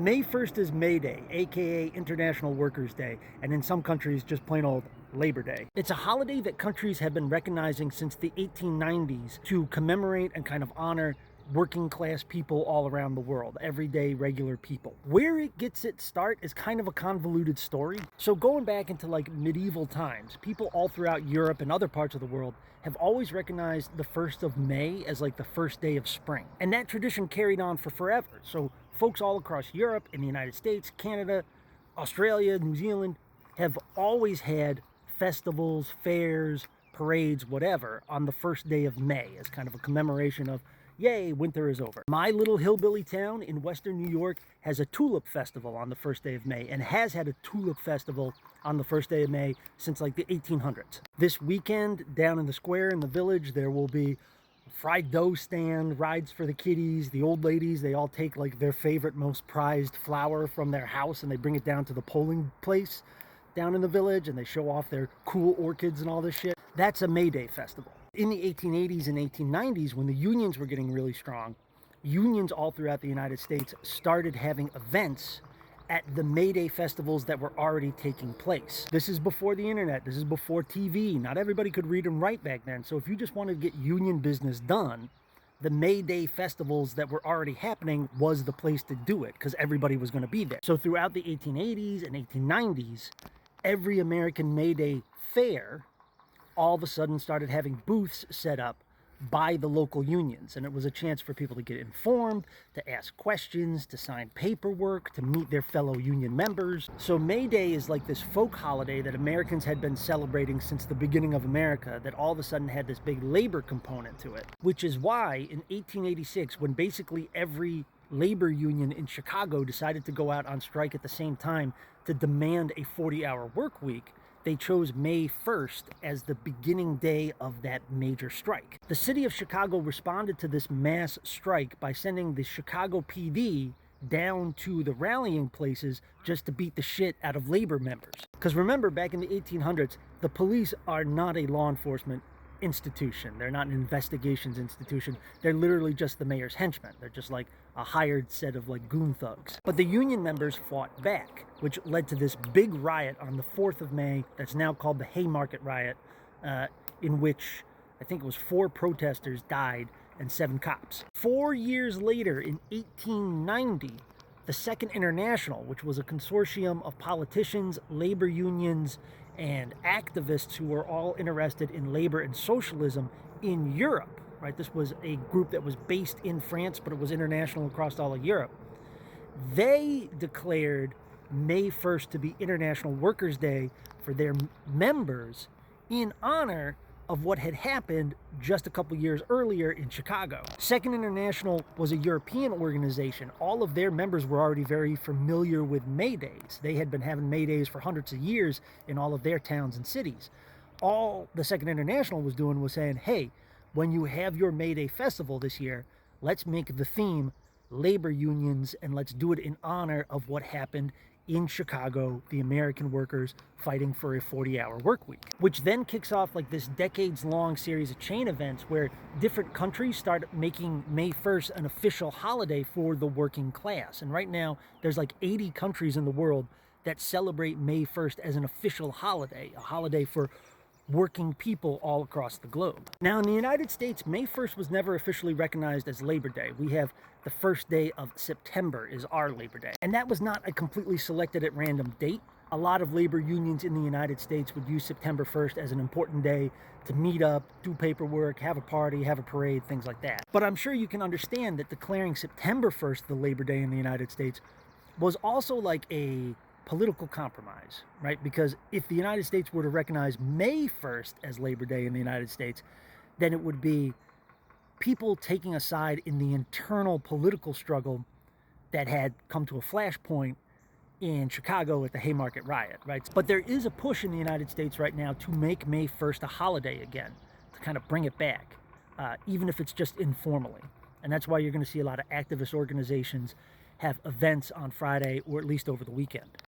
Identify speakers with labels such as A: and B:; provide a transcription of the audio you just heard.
A: May 1st is May Day, aka International Workers' Day, and in some countries just plain old Labor Day. It's a holiday that countries have been recognizing since the 1890s to commemorate and kind of honor working class people all around the world, everyday regular people. Where it gets its start is kind of a convoluted story. So going back into like medieval times, people all throughout Europe and other parts of the world have always recognized the 1st of May as like the first day of spring. And that tradition carried on for forever. So folks all across Europe, in the United States, Canada, Australia, New Zealand have always had festivals, fairs, parades, whatever, on the first day of May as kind of a commemoration of, yay, winter is over. My little hillbilly town in western New York has a tulip festival on the first day of May and has had a tulip festival on the first day of May since like the 1800s. This weekend down in the square in the village, there will be fried dough stand, rides for the kiddies, the old ladies, they all take like their favorite, most prized flower from their house and they bring it down to the polling place down in the village and they show off their cool orchids and all this shit. That's a May Day festival. In the 1880s and 1890s, when the unions were getting really strong, unions all throughout the United States started having events at the May Day festivals that were already taking place. This is before the internet, this is before TV. Not everybody could read and write back then. So if you just wanted to get union business done, the May Day festivals that were already happening was the place to do it because everybody was going to be there. So throughout the 1880s and 1890s, every American May Day fair all of a sudden started having booths set up by the local unions, and it was a chance for people to get informed, to ask questions, to sign paperwork, to meet their fellow union members. So May Day is like this folk holiday that Americans had been celebrating since the beginning of America that all of a sudden had this big labor component to it, which is why in 1886, when basically every labor union in Chicago decided to go out on strike at the same time to demand a 40-hour work week, they chose May 1st as the beginning day of that major strike. The city of Chicago responded to this mass strike by sending the Chicago PD down to the rallying places just to beat the shit out of labor members. Because remember, back in the 1800s, the police are not a law enforcement institution. They're not an investigations institution. They're literally just the mayor's henchmen. They're just like a hired set of like goon thugs. But the union members fought back, which led to this big riot on the 4th of May that's now called the Haymarket Riot, in which I think it was 4 protesters died and 7 cops. 4 years later, in 1890, the Second International, which was a consortium of politicians, labor unions, and activists who were all interested in labor and socialism in Europe, right? This was a group that was based in France, but it was international across all of Europe. They declared May 1st to be International Workers' Day for their members in honor of what had happened just a couple years earlier in Chicago. Second International was a European organization. All of their members were already very familiar with May Days. They had been having May Days for hundreds of years in all of their towns and cities. All the Second International was doing was saying, hey, when you have your May Day festival this year, let's make the theme labor unions and let's do it in honor of what happened in Chicago, the American workers fighting for a 40-hour work week, which then kicks off like this decades-long series of chain events where different countries start making May 1st an official holiday for the working class. And right now, there's like 80 countries in the world that celebrate May 1st as an official holiday, a holiday for working people all across the globe. Now, in the United States, May 1st was never officially recognized as Labor Day. We have the first day of September is our Labor Day. And that was not a completely selected at random date. A lot of labor unions in the United States would use September 1st as an important day to meet up, do paperwork, have a party, have a parade, things like that. But I'm sure you can understand that declaring September 1st the Labor Day in the United States was also like a political compromise, right? Because if the United States were to recognize May 1st as Labor Day in the United States, then it would be people taking a side in the internal political struggle that had come to a flashpoint in Chicago at the Haymarket Riot, right? But there is a push in the United States right now to make May 1st a holiday again, to kind of bring it back, even if it's just informally. And that's why you're going to see a lot of activist organizations have events on Friday or at least over the weekend.